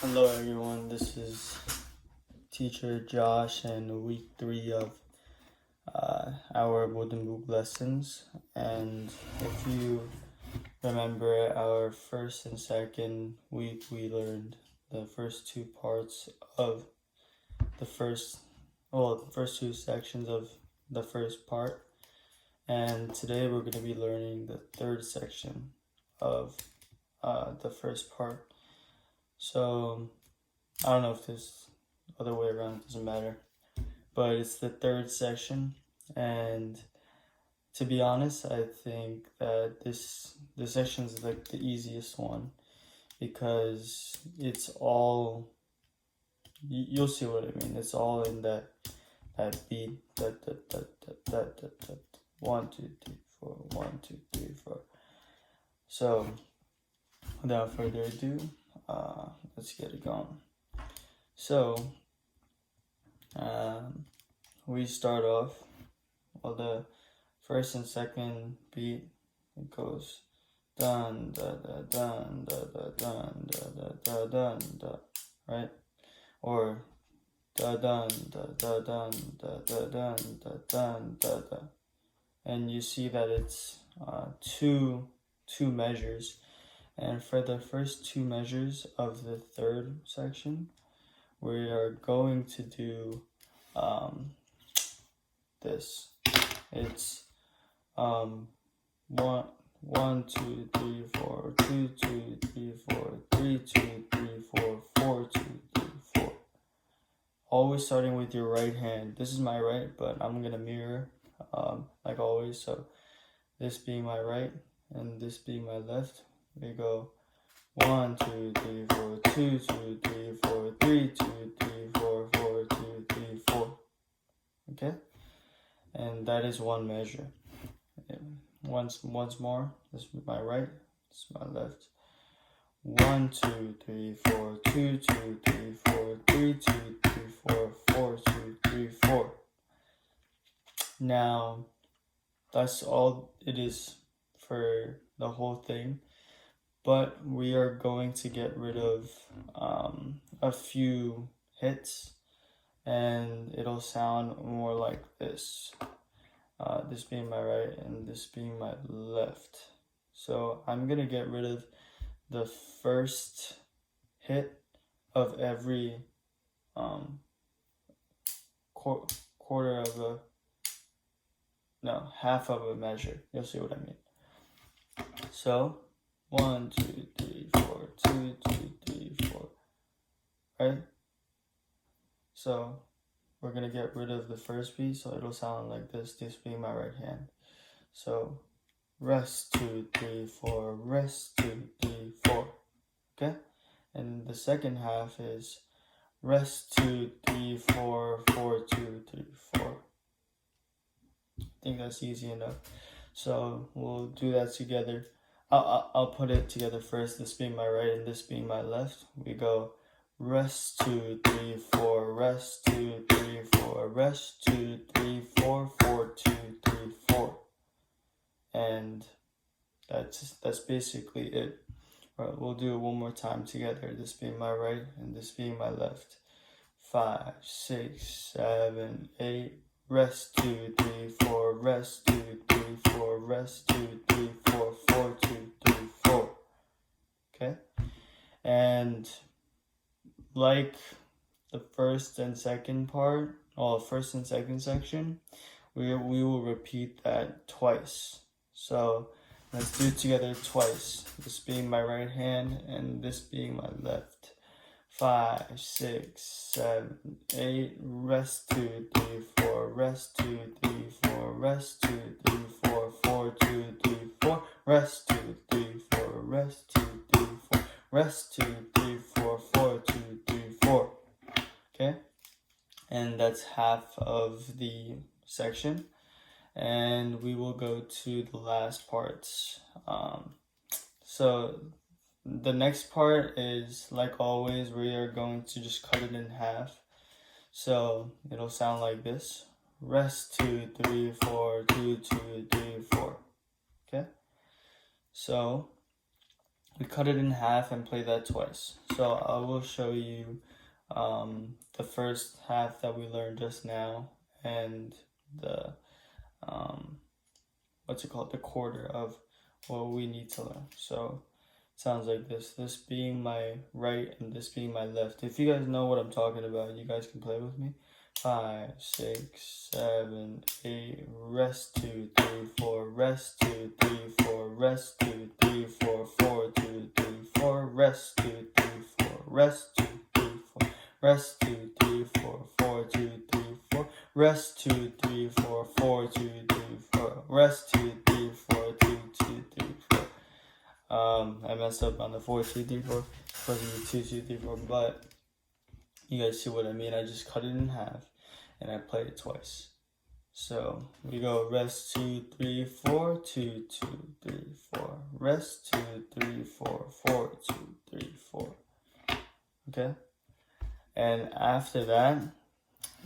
Hello everyone, this is teacher Josh and week 3 of our wooden book lessons. And if you remember our first and second week, we learned the first two parts of the first two sections of the first part. And today we're going to be learning the third section of the first part. So I don't know if this other way around, it doesn't matter, but it's the third section, and to be honest, I think that this section is like the easiest one because it's all, you'll see what I mean, it's all in that beat, that 1 2 3 4 1 2 3 4. So without further ado, let's get it going. So we start off, well, the first and second beat, it goes dun da da dun da da dun da da da dun da, right? Or da dun da da dun da da dun da dun da da. And you see that it's two measures. And for the first two measures of the third section, we are going to do this. It's 1 1 2 3 4 2 2 3 4 3 2 3 4 4 2 3 4. Always starting with your right hand. This is my right, but I'm gonna mirror like always. So this being my right and this being my left, we go 1 2 3 4 2 2 3 4 3 2 3 4 4 2 3 4. Okay, and that is one measure. Once more. This is my right. This is my left. 1 2 3 4 2 2 3 4 3 2 3 4 4 2 3 4. Now, that's all it is for the whole thing. But we are going to get rid of a few hits, and it'll sound more like this. This being my right and this being my left. So I'm gonna get rid of the first hit of every half of a measure. You'll see what I mean. So 1 2 3 4 2 2 3 4, right? So we're gonna get rid of the first beat, so it'll sound like this being my right hand. So rest 2 3 4, rest 2 3 4. Okay? And the second half is rest 2 3 4 4 2 3 4. I think that's easy enough. So we'll do that together. I'll put it together first, this being my right and this being my left. We go rest 2 3 4, rest 2 3 4, rest 2 3 4 4 2 3 4. And that's basically it. Right, we'll do it one more time together, this being my right and this being my left. 5 6 7 8, rest 2 3 4, rest 2 3 4, rest 2 3 4 4 2 3 4. Okay? And like the first and second part, first and second section, we will repeat that twice. So let's do it together twice. This being my right hand and this being my left. 5 6 7 8, rest 2 3 4, rest 2 3 4, rest 2 3 4 4 2 3 4, rest 2 3 4, rest 2 3 4, rest 2 3 4 4 2 3 4. Okay, and that's half of the section, and we will go to the last parts. So the next part is, like always, we are going to just cut it in half. So it'll sound like this. Rest 2 3 4 2 2 3 4. Okay, so we cut it in half and play that twice. So I will show you the first half that we learned just now and the what's it called, the quarter of what we need to learn. So it sounds like this being my right and this being my left. If you guys know what I'm talking about, you guys can play with me. 5, 6, 7, 8, rest 2, 3, 4, rest 2, 3, 4, rest 2, 3, 4, 4, 2, 3, 4, rest 2, 3, 4, rest 2, 3, 4, rest 2, 3, 4, 4, 2, 3, 4, rest 2, 3, 4, 4, 2, 3, 4, rest 2, 3, 4, 2, 2, 3, 4. I messed up on the 4, 2, 3, 4. It's supposed to be 2, 2, 3, 4, but you guys see what I mean. I just cut it in half and I played it twice. So we go rest 2, 3, 4, 2, 2, 3, 4, rest 2, 3, 4, 4, 2, 3, 4. Okay? And after that,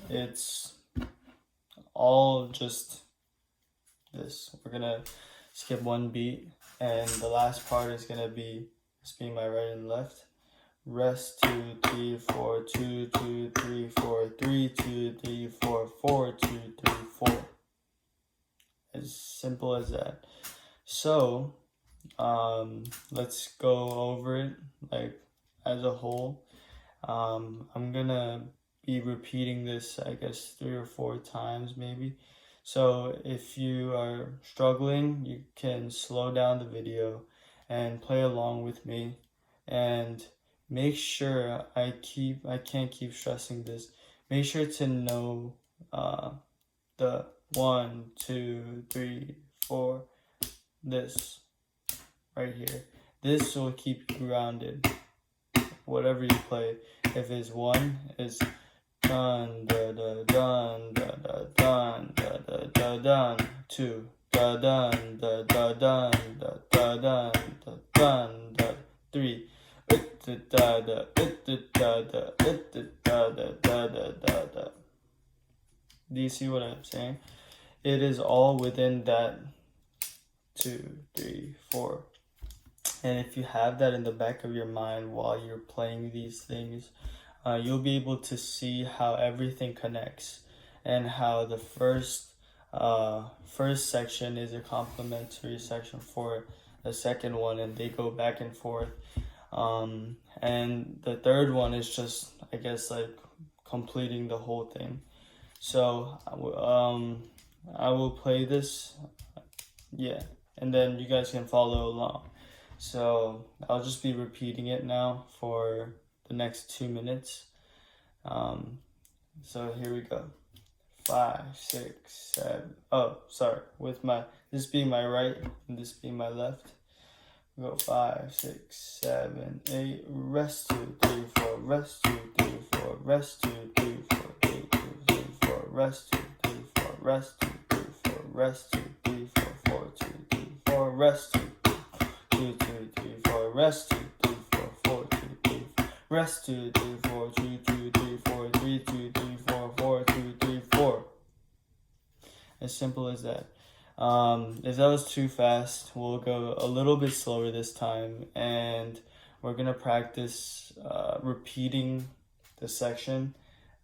it's all just this. We're gonna skip one beat, and the last part is gonna be this being my right and left. Rest 2, 3, 4, 2, 2, 3, 4, 3, 2, 3, 4, 4, 2, 3, 4. As simple as that. So, let's go over it like as a whole. I'm gonna be repeating this, I guess, 3 or 4 times maybe. So if you are struggling, you can slow down the video and play along with me, and make sure I can't keep stressing this. Make sure to know the 1, 2, 3, 4, this right here. This will keep you grounded. Whatever you play. If it's 1, it's dun da da dun da da dun da da da dun. 2, da dun da da dun da da dun da dun da. 3, da da da da da da da da da. Do you see what I'm saying? It is all within that 2, 3, 4. And if you have that in the back of your mind while you're playing these things, you'll be able to see how everything connects, and how the first section is a complementary section for the second one, and they go back and forth. And the third one is just, I guess, like completing the whole thing. So I will play this, yeah, and then you guys can follow along. So I'll just be repeating it now for the next 2 minutes. So here we go. 5, 6, 7. Oh, sorry. With this being my right and this being my left. We go 5, 6, 7, 8. Rest 2, 3, 4. Rest 2, 3, 4. Rest 2, 3, 4. 3, 2, 3, 4. Rest 2, 3, 4. Rest 2, 3, 4. Rest 2, 3, 4. 4, 2, 3, 4. Rest 2, 2, 2, 3, 4. Rest 2, 3, 4. 4, 2, 3, 4. Rest 2, 3, 4. 2, 2, 3, 4. 3, 2, 3, 4. 4, 2, 3, 4. As simple as that. If that was too fast, we'll go a little bit slower this time, and we're gonna practice repeating the section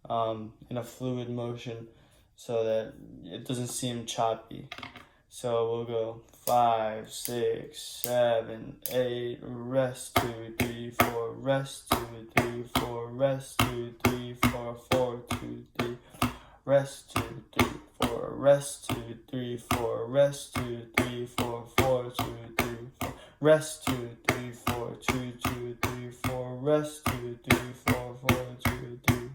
in a fluid motion so that it doesn't seem choppy. So we'll go 5, 6, 7, 8, rest 2, 3, 4, rest 2, 3, 4, rest 2, 3, 4, 4, 2, 3, rest 2, 3, 4, rest 2, 3, 4, rest 2, 3, 4, 4, 2, 3, 4, rest 2, 3, 4, 2, 2, 3, 4, rest 2, 3, 4, 4, 2, 3,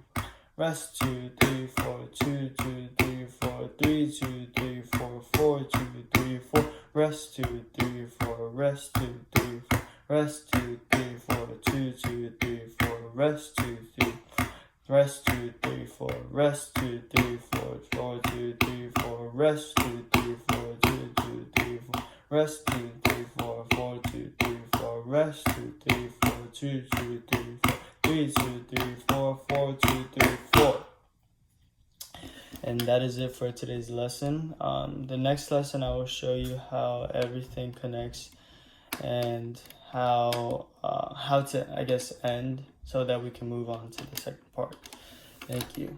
rest 2, 3, 4, 2, 2, 3, 4, 3, 2, 3, 4, 4, 2, 3, 4, rest 2, 3, 4, rest 2, 3, 4, rest 2, 3, 4, 2, 2, 3, 4, rest 2, 3, rest 2, 3, 4, rest 2, 3, 4, 4, 2, 3, 4, rest 2, 3, 4, 2, 2, 3, 4, rest 2, 3, 4, 4, 2, 3, 4, rest 2, 3, 4, 2, 2, 3, 4, 3, 2, 3, 4, 4, 2, 3, 4. And that is it for today's lesson. The next lesson I will show you how everything connects and how to, I guess, end so that we can move on to the second part. Thank you.